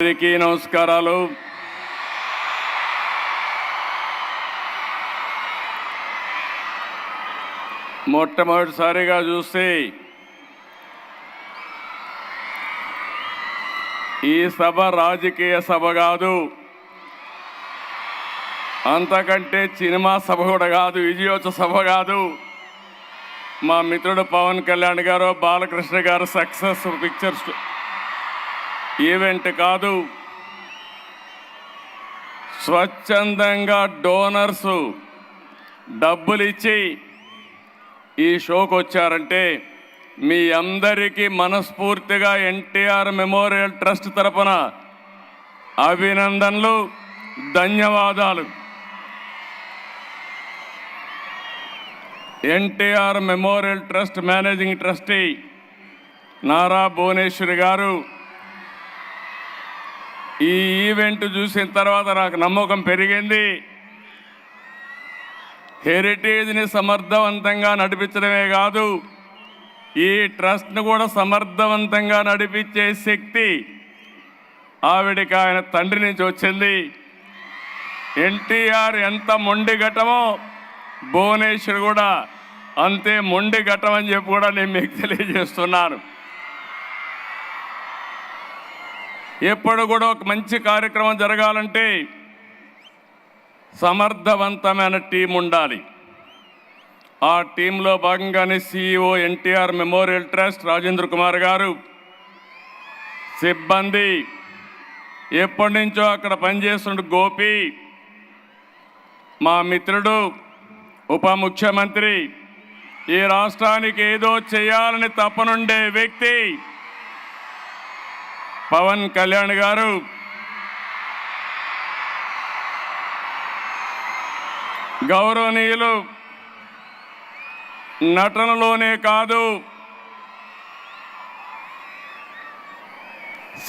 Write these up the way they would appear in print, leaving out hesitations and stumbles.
అందరికీ నమస్కారాలు. మొట్టమొదటిసారిగా చూస్తే ఈ సభ రాజకీయ సభ కాదు, అంతకంటే సినిమా సభ కూడా కాదు, విజయోత్సవ సభ కాదు. మా మిత్రుడు పవన్ కళ్యాణ్ గారు, బాలకృష్ణ గారు సక్సెస్ పిక్చర్స్ ఈవెంట్ కాదు. స్వచ్ఛందంగా డోనర్స్ డబ్బులు ఇచ్చి ఈ షోకు వచ్చారంటే మీ అందరికీ మనస్ఫూర్తిగా ఎన్టీఆర్ మెమోరియల్ ట్రస్ట్ తరపున అభినందనలు, ధన్యవాదాలు. NTR memorial trust managing trustee Nara Bhuvaneswari గారు ఈ ఈవెంట్ చూసిన తర్వాత నాకు నమ్మకం పెరిగింది. హెరిటేజ్ని సమర్థవంతంగా నడిపించడమే కాదు, ఈ ట్రస్ట్ను కూడా సమర్థవంతంగా నడిపించే శక్తి ఆవిడికి ఆయన తండ్రి నుంచి వచ్చింది. ఎన్టీఆర్ ఎంత మొండి ఘటమో భువనేశ్వర్ కూడా అంతే మొండి ఘటం అని చెప్పి కూడా నేను మీకు తెలియజేస్తున్నాను. ఎప్పుడు కూడా ఒక మంచి కార్యక్రమం జరగాలంటే సమర్థవంతమైన టీం ఉండాలి. ఆ టీంలో భాగంగానే CEO NTR memorial trust Rajendra Kumar గారు, సిబ్బంది, ఎప్పటి నుంచో అక్కడ పనిచేస్తున్న గోపి, మా మిత్రుడు ఉప ముఖ్యమంత్రి, ఈ రాష్ట్రానికి ఏదో చేయాలని తపనుండే వ్యక్తి పవన్ కళ్యాణ్ గారు, గౌరవనీయులు నటనలోనే కాదు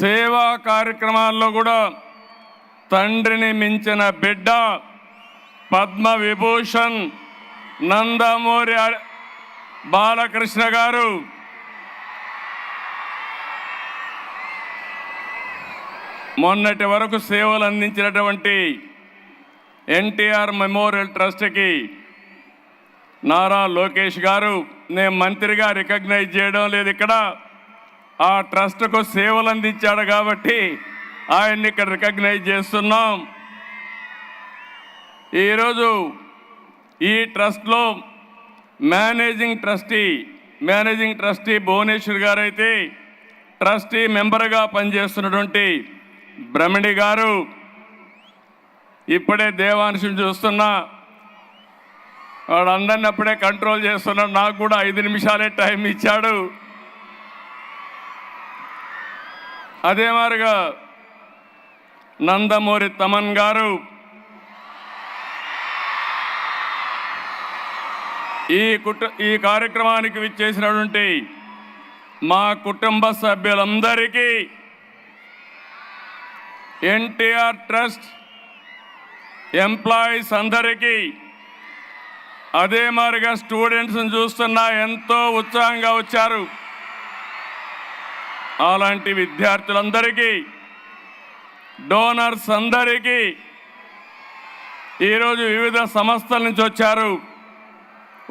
సేవా కార్యక్రమాల్లో కూడా తండ్రిని మించిన బిడ్డ పద్మ విభూషణ్ నందమూరి బాలకృష్ణ గారు, మొన్నటి వరకు సేవలు అందించినటువంటి ఎన్టీఆర్ మెమోరియల్ ట్రస్ట్కి నారా లోకేష్ గారు, నేను మంత్రిగా రికగ్నైజ్ చేయడం లేదు, ఇక్కడ ఆ ట్రస్ట్కు సేవలు అందించాడు కాబట్టి ఆయన్ని ఇక్కడ రికగ్నైజ్ చేస్తున్నాం. ఈరోజు ఈ ట్రస్ట్లో మేనేజింగ్ ట్రస్టీ భువనేశ్వర్ గారు అయితే ట్రస్టీ మెంబర్గా పనిచేస్తున్నటువంటి బ్రహ్మణి గారు, ఇప్పుడే దేవాంశం చూస్తున్నా, వాడు అందరిని అప్పుడే కంట్రోల్ చేస్తున్నాడు, నాకు కూడా 5 నిమిషాలే టైం ఇచ్చాడు. అదే మాదిరిగా నందమూరి తమన్ గారు, ఈ కార్యక్రమానికి విచ్చేసినటువంటి మా కుటుంబ సభ్యులందరికీ, ఎన్టీఆర్ ట్రస్ట్ ఎంప్లాయీస్ అందరికీ, అదే మాదిరిగా స్టూడెంట్స్ని చూస్తున్నా ఎంతో ఉత్సాహంగా వచ్చారు, అలాంటి విద్యార్థులందరికీ, డోనర్స్ అందరికీ, ఈరోజు వివిధ సంస్థల నుంచి వచ్చారు,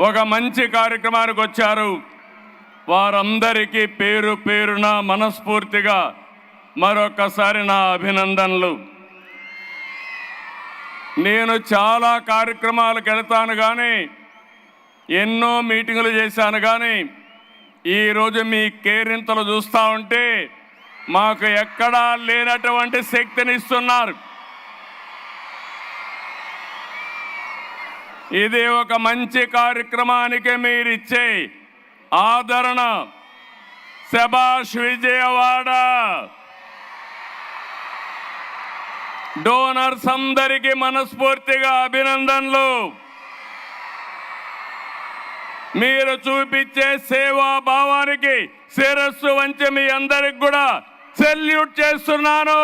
ఒక మంచి కార్యక్రమానికి వచ్చారు, వారందరికీ పేరు పేరున మనస్ఫూర్తిగా మరొకసారి నా అభినందనలు. నేను చాలా కార్యక్రమాలకు వెళ్తాను కానీ, ఎన్నో మీటింగులు చేశాను కానీ, ఈరోజు మీ కేరింతలు చూస్తూ ఉంటే మాకు ఎక్కడా లేనటువంటి శక్తిని ఇస్తున్నారు. ఇది ఒక మంచి కార్యక్రమానికి మీరిచ్చే ఆదరణ. శభాష్ విజయవాడ. డోనర్స్ అందరికీ మనస్ఫూర్తిగా అభినందనలు. మీరు చూపించే సేవా భావానికి శిరస్సు వంచి మీ అందరికి కూడా సెల్యూట్ చేస్తున్నాను.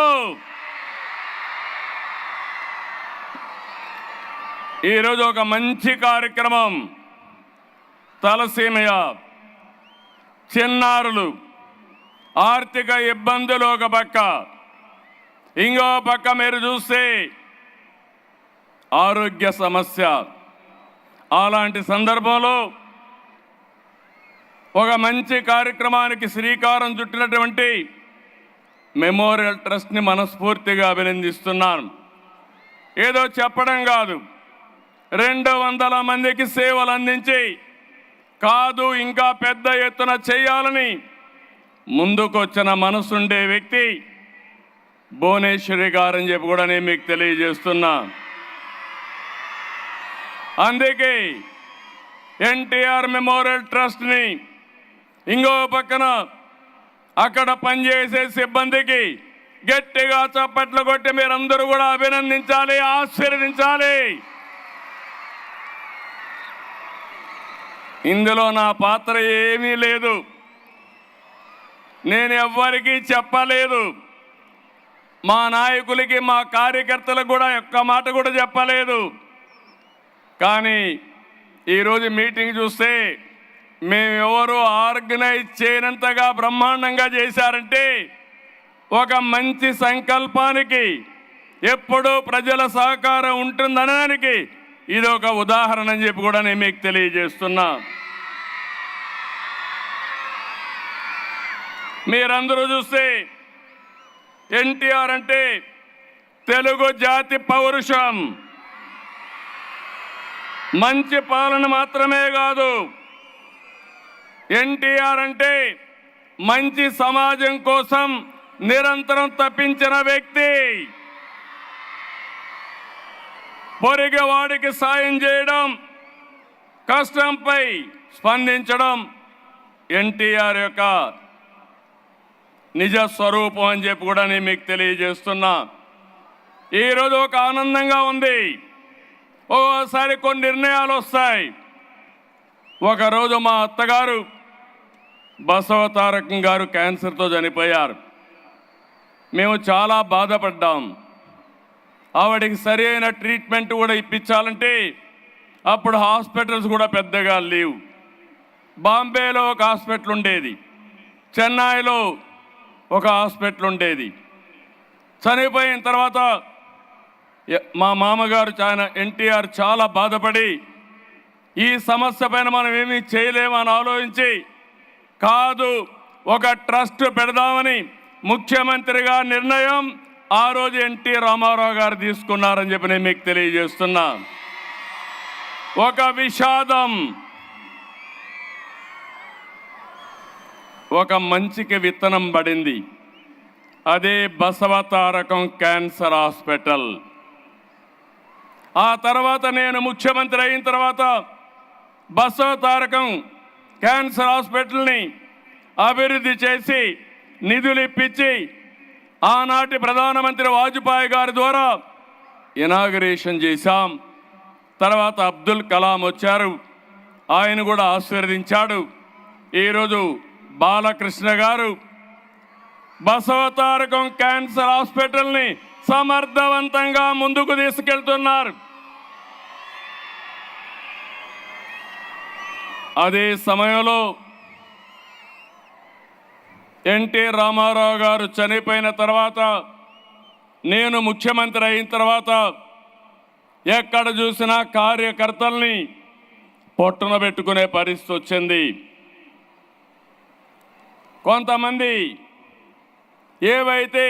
ఈరోజు ఒక మంచి కార్యక్రమం. తలసీమయ చిన్నారులు ఆర్థిక ఇబ్బందులు ఒక పక్క, ఇంకో పక్క మీరు చూస్తే ఆరోగ్య సమస్య. అలాంటి సందర్భంలో ఒక మంచి కార్యక్రమానికి శ్రీకారం చుట్టినటువంటి మెమోరియల్ ట్రస్ట్ని మనస్ఫూర్తిగా అభినందిస్తున్నాను. ఏదో చెప్పడం కాదు, 200 మందికి సేవలు అందించి కాదు ఇంకా పెద్ద ఎత్తున చేయాలని ముందుకొచ్చిన మనసుండే వ్యక్తి భువనేశ్వరి గారని చెప్పి కూడా నేను మీకు తెలియజేస్తున్నా. అందుకే ఎన్టీఆర్ మెమోరియల్ ట్రస్ట్ని ఇంకో పక్కన అక్కడ పనిచేసే సిబ్బందికి గట్టిగా చప్పట్లు కొట్టి మీరందరూ కూడా అభినందించాలి, ఆశీర్వదించాలి. ఇందులో నా పాత్ర ఏమీ లేదు, నేను ఎవ్వరికీ చెప్పలేదు. మా నాయకులకి మా కార్యకర్తలకు కూడా ఒక్క మాట కూడా చెప్పలేదు. కానీ ఈరోజు మీటింగ్ చూస్తే మేమెవరు ఆర్గనైజ్ చేయనంతగా బ్రహ్మాండంగా చేశారంటే ఒక మంచి సంకల్పానికి ఎప్పుడూ ప్రజల సహకారం ఉంటుందనడానికి ఇది ఒక ఉదాహరణ అని చెప్పి కూడా నేను మీకు తెలియజేస్తున్నా. మీరందరూ చూస్తే ఎన్టీఆర్ అంటే తెలుగు జాతి పౌరుషం, మంచి పాలన మాత్రమే కాదు, ఎన్టీఆర్ అంటే మంచి సమాజం కోసం నిరంతరం తప్పించిన వ్యక్తి, పొరిగవాడికి సాయం చేయడం, కష్టంపై స్పందించడం ఎన్టీఆర్ యొక్క నిజ స్వరూపం అని చెప్పి కూడా నేను మీకు తెలియజేస్తున్నా. ఈరోజు ఒక ఆనందంగా ఉంది. ఓసారి కొన్ని నిర్ణయాలు వస్తాయి. ఒకరోజు మా అత్తగారు బసవతారకం గారు క్యాన్సర్తో చనిపోయారు. మేము చాలా బాధపడ్డాం. ఆవిడికి సరి అయిన ట్రీట్మెంట్ కూడా ఇప్పించాలంటే అప్పుడు హాస్పిటల్స్ కూడా పెద్దగా లేవు. బాంబేలో ఒక హాస్పిటల్ ఉండేది, చెన్నైలో ఒక హాస్పిటల్ ఉండేది. చనిపోయిన తర్వాత మా మామగారు ఎన్టీఆర్ చాలా బాధపడి ఈ సమస్య పైన మనం ఏమీ చేయలేమని ఆలోచించి కాదు ఒక ట్రస్ట్ పెడదామని ముఖ్యమంత్రిగా నిర్ణయం ఆ రోజు ఎన్టీ రామారావు గారు తీసుకున్నారని చెప్పి నేను మీకు తెలియజేస్తున్నా. ఒక విషాదం, ఒక మంచికి విత్తనం పడింది. అదే బసవతారకం క్యాన్సర్ హాస్పిటల్. ఆ తర్వాత నేను ముఖ్యమంత్రి అయిన తర్వాత బసవతారకం క్యాన్సర్ హాస్పిటల్ని అభివృద్ధి చేసి నిధులు ఇప్పించి ఆనాటి ప్రధానమంత్రి వాజ్పేయి గారి ద్వారా ఇనాగరేషన్ చేశాం. తర్వాత అబ్దుల్ కలాం వచ్చారు, ఆయన కూడా ఆశీర్వదించాడు. ఈరోజు బాలకృష్ణ గారు బసవతారకం క్యాన్సర్ హాస్పిటల్ని సమర్థవంతంగా ముందుకు తీసుకెళ్తున్నారు. అదే సమయంలో ఎన్టీ రామారావు గారు చనిపోయిన తర్వాత నేను ముఖ్యమంత్రి అయిన తర్వాత ఎక్కడ చూసినా కార్యకర్తల్ని పొట్టున పెట్టుకునే పరిస్థితి వచ్చింది. కొంతమంది ఏవైతే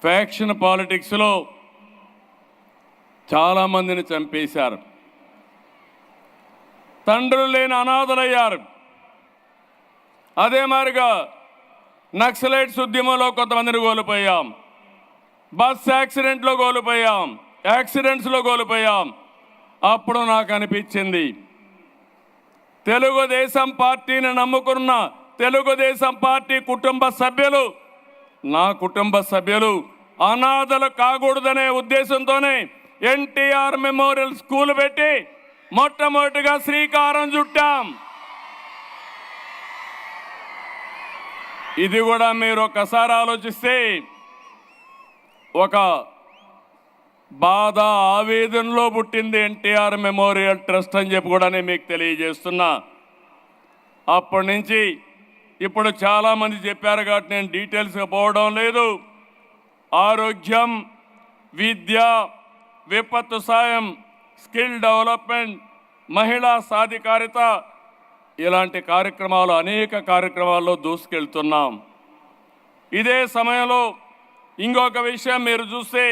ఫ్యాక్షన్ పాలిటిక్స్లో చాలామందిని చంపేశారు, తండ్రులు లేని అనాథలయ్యారు. అదే మాదిరిగా నక్సలైట్స్ ఉద్యమంలో కొంతమందిని కోల్పోయాం, బస్ యాక్సిడెంట్లో కోల్పోయాం, యాక్సిడెంట్స్లో కోల్పోయాం. అప్పుడు నాకు అనిపించింది తెలుగుదేశం పార్టీని నమ్ముకున్న తెలుగుదేశం పార్టీ కుటుంబ సభ్యులు, నా కుటుంబ సభ్యులు అనాథలు కాకూడదనే ఉద్దేశంతోనే ఎన్టీఆర్ మెమోరియల్ స్కూల్ పెట్టి మొట్టమొదటిగా శ్రీకారం చుట్టాం. ఇది కూడా మీరు ఒకసారి ఆలోచిస్తే ఒక బాధ ఆవేదనలో పుట్టింది ఎన్టీఆర్ మెమోరియల్ ట్రస్ట్ అని చెప్పి కూడా నేను మీకు తెలియజేస్తున్నా. అప్పటి నుంచి ఇప్పుడు చాలామంది చెప్పారు కాబట్టి నేను డీటెయిల్స్గా పోవడం లేదు. ఆరోగ్యం, విద్య, విపత్తు సాయం, స్కిల్ డెవలప్మెంట్, మహిళా సాధికారిత ఇలాంటి కార్యక్రమాలు అనేక కార్యక్రమాల్లో దూసుకెళ్తున్నాం. ఇదే సమయంలో ఇంకొక విషయం మీరు చూస్తే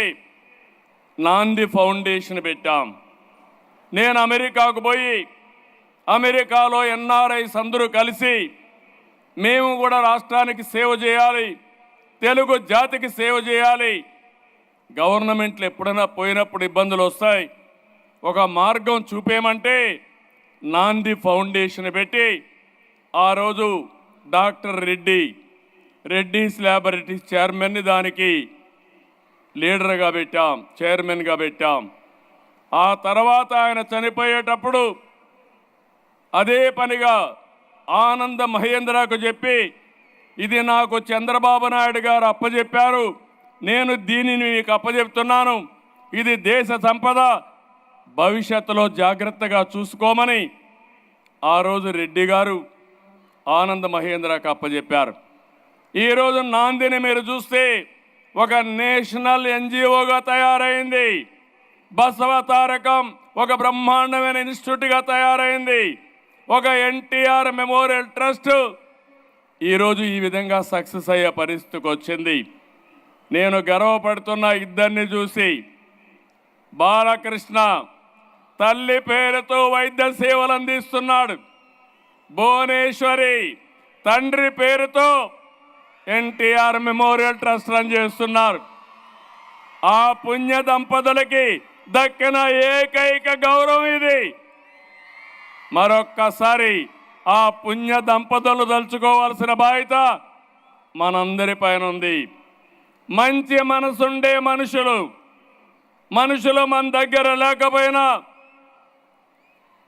నాంది ఫౌండేషన్ పెట్టాం. నేను అమెరికాకు పోయి అమెరికాలో ఎన్ఆర్ఐస్ అందరూ కలిసి మేము కూడా రాష్ట్రానికి సేవ చేయాలి, తెలుగు జాతికి సేవ చేయాలి. గవర్నమెంట్లు ఎప్పుడైనా పోయినప్పుడు ఇబ్బందులు వస్తాయి, ఒక మార్గం చూపేమంటే నాంది ఫౌండేషన్ పెట్టి ఆ రోజు డాక్టర్ రెడ్డీస్ ల్యాబొరేటరీస్ చైర్మన్ని దానికి లీడర్గా పెట్టాం, చైర్మన్గా పెట్టాం. ఆ తర్వాత ఆయన చనిపోయేటప్పుడు అదే పనిగా ఆనంద మహేంద్రకు చెప్పి ఇది నాకు చంద్రబాబు నాయుడు గారు అప్పచెప్పారు, నేను దీనిని మీకు అప్పచెప్తున్నాను, ఇది దేశ సంపద, భవిష్యత్తులో జాగ్రత్తగా చూసుకోమని ఆ రోజు రెడ్డి గారు ఆనంద మహేంద్రకు అప్పచెప్పారు. ఈరోజు నాందిని మీరు చూస్తే ఒక నేషనల్ ఎన్జిఓగా తయారైంది. బసవ తారకం ఒక బ్రహ్మాండమైన ఇన్స్టిట్యూట్గా తయారైంది. ఒక ఎన్టీఆర్ మెమోరియల్ ట్రస్ట్ ఈరోజు ఈ విధంగా సక్సెస్ అయ్యే పరిస్థితికి వచ్చింది. నేను గర్వపడుతున్న ఇద్దరిని చూసి. బాలకృష్ణ తల్లి పేరుతో వైద్య సేవలు అందిస్తున్నాడు. భువనేశ్వరి తండ్రి పేరుతో ఎన్టీఆర్ మెమోరియల్ ట్రస్ట్ రన్ చేస్తున్నారు. ఆ పుణ్య దంపతులకి దక్కిన ఏకైక గౌరవం ఇది. మరొక్కసారి ఆ పుణ్య దంపతులు తలుచుకోవాల్సిన బాధ్యత మనందరి పైన ఉంది. మంచి మనసుండే మనుషులు మన దగ్గర లేకపోయినా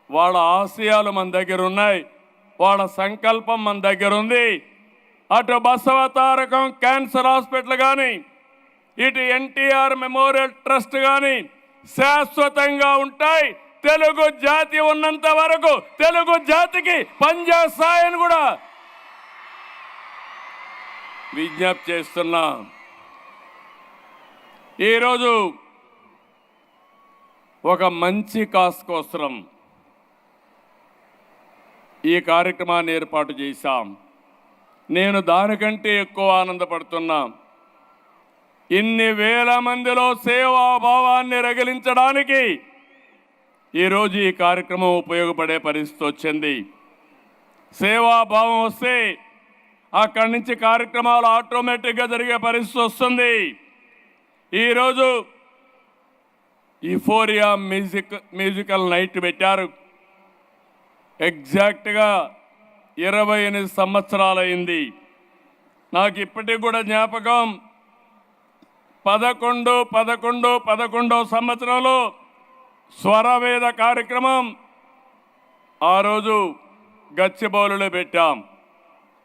వాళ్ళ ఆశయాలు మన దగ్గర ఉన్నాయి, వాళ్ళ సంకల్పం మన దగ్గర ఉంది. అటు బసవ తారకం క్యాన్సర్ హాస్పిటల్ కానీ, ఇటు ఎన్టీఆర్ మెమోరియల్ ట్రస్ట్ కానీ శాశ్వతంగా ఉంటాయి. తెలుగు జాతి ఉన్నంత వరకు తెలుగు జాతికి పనిచేస్తాయని కూడా విజ్ఞప్తి చేస్తున్నా. ఈరోజు ఒక మంచి కాస్ కోసం ఈ కార్యక్రమాన్ని ఏర్పాటు చేశాం. నేను దానికంటే ఎక్కువ ఆనందపడుతున్నా. ఇన్ని వేల మందిలో సేవాభావాన్ని రగిలించడానికి ఈరోజు ఈ కార్యక్రమం ఉపయోగపడే పరిస్థితి వచ్చింది. సేవాభావం వస్తే అక్కడి నుంచి కార్యక్రమాలు ఆటోమేటిక్గా జరిగే పరిస్థితి వస్తుంది. ఈరోజు యూఫోరియా మ్యూజికల్ నైట్ పెట్టారు. ఎగ్జాక్ట్గా 28 సంవత్సరాలైంది. నాకు ఇప్పటికి కూడా జ్ఞాపకం. 11 సంవత్సరంలో స్వరవేద కార్యక్రమం ఆ రోజు గచ్చిబౌలిలో పెట్టాం.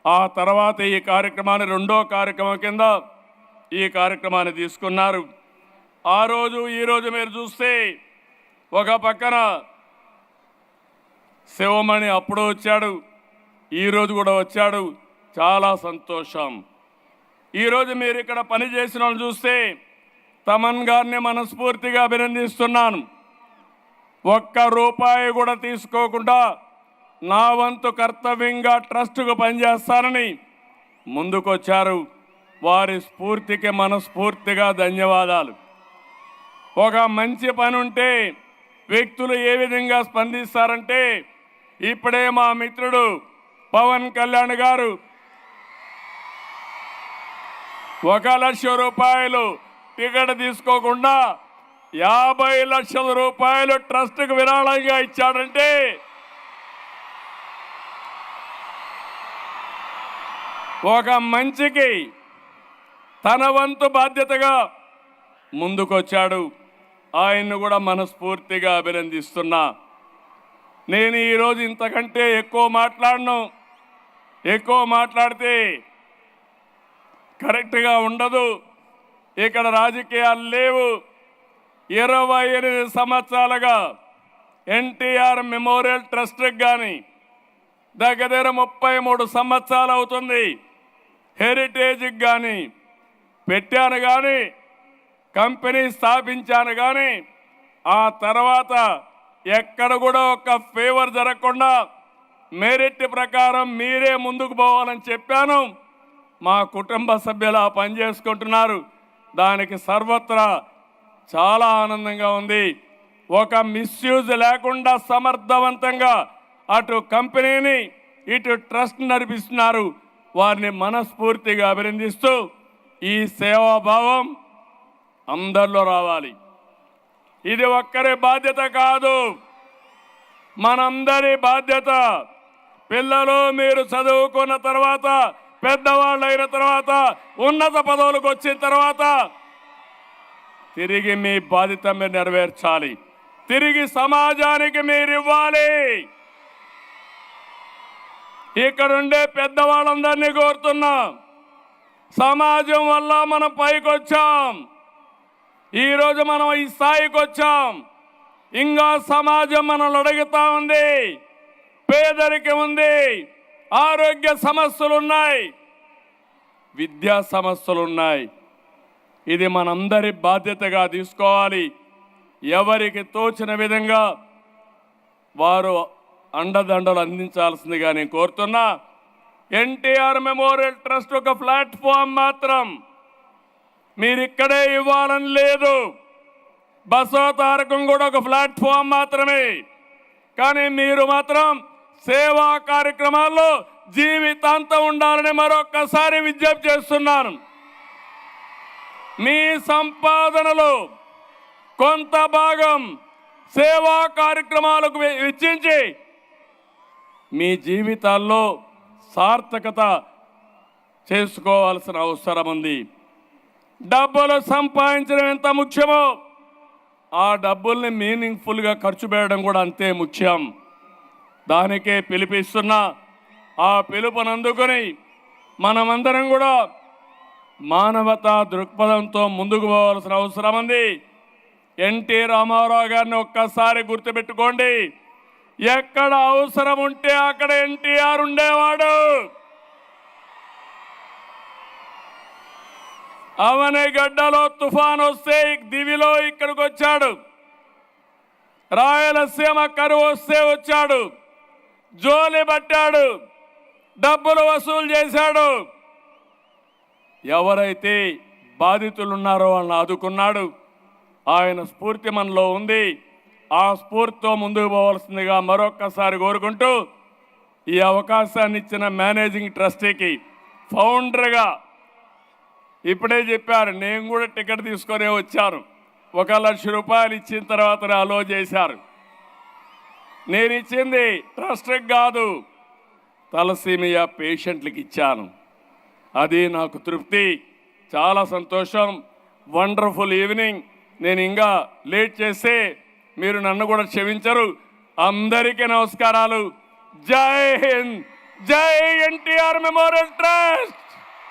ఆ తర్వాత ఈ కార్యక్రమాన్ని రెండో కార్యక్రమం కింద ఈ కార్యక్రమాన్ని తీసుకున్నారు. ఆ రోజు ఈరోజు మీరు చూస్తే ఒక పక్కన శివమణి అప్పుడు వచ్చాడు, ఈరోజు కూడా వచ్చాడు. చాలా సంతోషం. ఈరోజు మీరు ఇక్కడ పనిచేసిన వాళ్ళు చూస్తే తమన్ గారిని మనస్ఫూర్తిగా అభినందిస్తున్నాను. ఒక్క రూపాయి కూడా తీసుకోకుండా నా వంతు కర్తవ్యంగా ట్రస్టుకు పనిచేస్తానని ముందుకొచ్చారు. వారి స్ఫూర్తికి మనస్ఫూర్తిగా ధన్యవాదాలు. ఒక మంచి పని ఉంటే వ్యక్తులు ఏ విధంగా స్పందిస్తారంటే, ఇప్పుడే మా మిత్రుడు పవన్ కళ్యాణ్ గారు 1 లక్ష రూపాయలు టికెట్ తీసుకోకుండా 50 లక్షల రూపాయలు ట్రస్ట్కు విరాళంగా ఇచ్చాడంటే ఒక మంచికి తన వంతు బాధ్యతగా ముందుకొచ్చాడు. ఆయన్ను కూడా మనస్ఫూర్తిగా అభినందిస్తున్నా. నేను ఈరోజు ఇంతకంటే ఎక్కువ మాట్లాడను. ఎక్కువ మాట్లాడితే కరెక్ట్గా ఉండదు. ఇక్కడ రాజకీయాలు లేవు. 28 సంవత్సరాలుగా ఎన్టీఆర్ మెమోరియల్ ట్రస్ట్కి కానీ దగ్గర 33 సంవత్సరాలు అవుతుంది. హెరిటేజ్కి కానీ పెట్టాను కానీ, కంపెనీ స్థాపించాను కానీ, ఆ తర్వాత ఎక్కడ కూడా ఒక ఫేవర్ జరగకుండా మెరిట్ ప్రకారం మీరే ముందుకు పోవాలని చెప్పాను. మా కుటుంబ సభ్యులు ఆ పని చేసుకుంటున్నారు. దానికి సర్వత్రా చాలా ఆనందంగా ఉంది. ఒక మిస్యూజ్ లేకుండా సమర్థవంతంగా అటు కంపెనీని ఇటు ట్రస్ట్ నడిపిస్తున్నారు. వారిని మనస్ఫూర్తిగా అభినందిస్తూ ఈ సేవాభావం అందరిలో రావాలి. ఇది ఒక్కరి బాధ్యత కాదు, మనందరి బాధ్యత. పిల్లలు మీరు చదువుకున్న తర్వాత, పెద్దవాళ్ళు అయిన తర్వాత, ఉన్నత పదవులకు వచ్చిన తర్వాత తిరిగి మీ బాధ్యత మీరు నెరవేర్చాలి. తిరిగి సమాజానికి మీరు ఇవ్వాలి. ఇక్కడుండే పెద్దవాళ్ళందరినీ కోరుతున్నా, సమాజం వల్ల మనం పైకి వచ్చాం. ఈరోజు మనం ఈ స్థాయికి వచ్చాం. ఇంకా సమాజం మనల్ని అడుగుతా ఉంది. పేదరికం ఉంది, ఆరోగ్య సమస్యలు ఉన్నాయి, విద్యా సమస్యలు ఉన్నాయి. ఇది మనందరి బాధ్యతగా తీసుకోవాలి. ఎవరికి తోచిన విధంగా వారు అండదండలు అందించాల్సిందిగా నేను కోరుతున్నా. ఎన్టీఆర్ మెమోరియల్ ట్రస్ట్ ఒక ప్లాట్ఫామ్ మాత్రం, మీరు ఇక్కడే ఇవ్వాలని లేదు. బసవ తారకం కూడా ఒక ప్లాట్ఫామ్ మాత్రమే. కానీ మీరు మాత్రం సేవా కార్యక్రమాల్లో జీవితాంతం ఉండాలని మరొక్కసారి విజ్ఞప్తి చేస్తున్నాను. మీ సంపాదనలో కొంత భాగం సేవా కార్యక్రమాలకు వెచ్చించి మీ జీవితాల్లో సార్థకత చేసుకోవాల్సిన అవసరం ఉంది. డబ్బులు సంపాదించడం ఎంత ముఖ్యమో ఆ డబ్బుల్ని మీనింగ్ఫుల్గా ఖర్చు పెట్టడం కూడా అంతే ముఖ్యం. దానికే పిలిపిస్తున్నా. ఆ పిలుపునందుకొని మనమందరం కూడా మానవతా దృక్పథంతో ముందుకు పోవాల్సిన అవసరం ఉంది. ఎన్టీ రామారావు గారిని ఒక్కసారి గుర్తుపెట్టుకోండి. ఎక్కడ అవసరం ఉంటే అక్కడ ఎన్టీఆర్ ఉండేవాడు. అవనిగడ్డలో తుఫాన్ వస్తే దివిలో ఇక్కడికి వచ్చాడు. రాయలసీమ కరువు వస్తే వచ్చాడు. జోలి పట్టాడు, డబ్బులు వసూలు చేశాడు. ఎవరైతే బాధితులు ఉన్నారో వాళ్ళని ఆదుకున్నాడు. ఆయన స్ఫూర్తి మనలో ఉంది. ఆ స్ఫూర్తితో ముందుకు పోవాల్సిందిగా మరొక్కసారి కోరుకుంటూ, ఈ అవకాశాన్ని ఇచ్చిన మేనేజింగ్ ట్రస్టీకి, ఫౌండర్గా ఇప్పుడే చెప్పారు, నేను కూడా టికెట్ తీసుకొని వచ్చాను. 1,00,000 రూపాయలు ఇచ్చిన తర్వాత అలో చేశారు. నేను ఇచ్చింది ట్రస్ట్కి కాదు, తలసీమియా పేషెంట్లకు ఇచ్చాను. అది నాకు తృప్తి. చాలా సంతోషం. Wonderful evening. నేను ఇంకా లేట్ చేస్తే మీరు నన్ను కూడా క్షమించరు. అందరికీ నమస్కారాలు. జై హింద్, జై ఎన్టీఆర్ మెమోరియల్ ట్రస్ట్.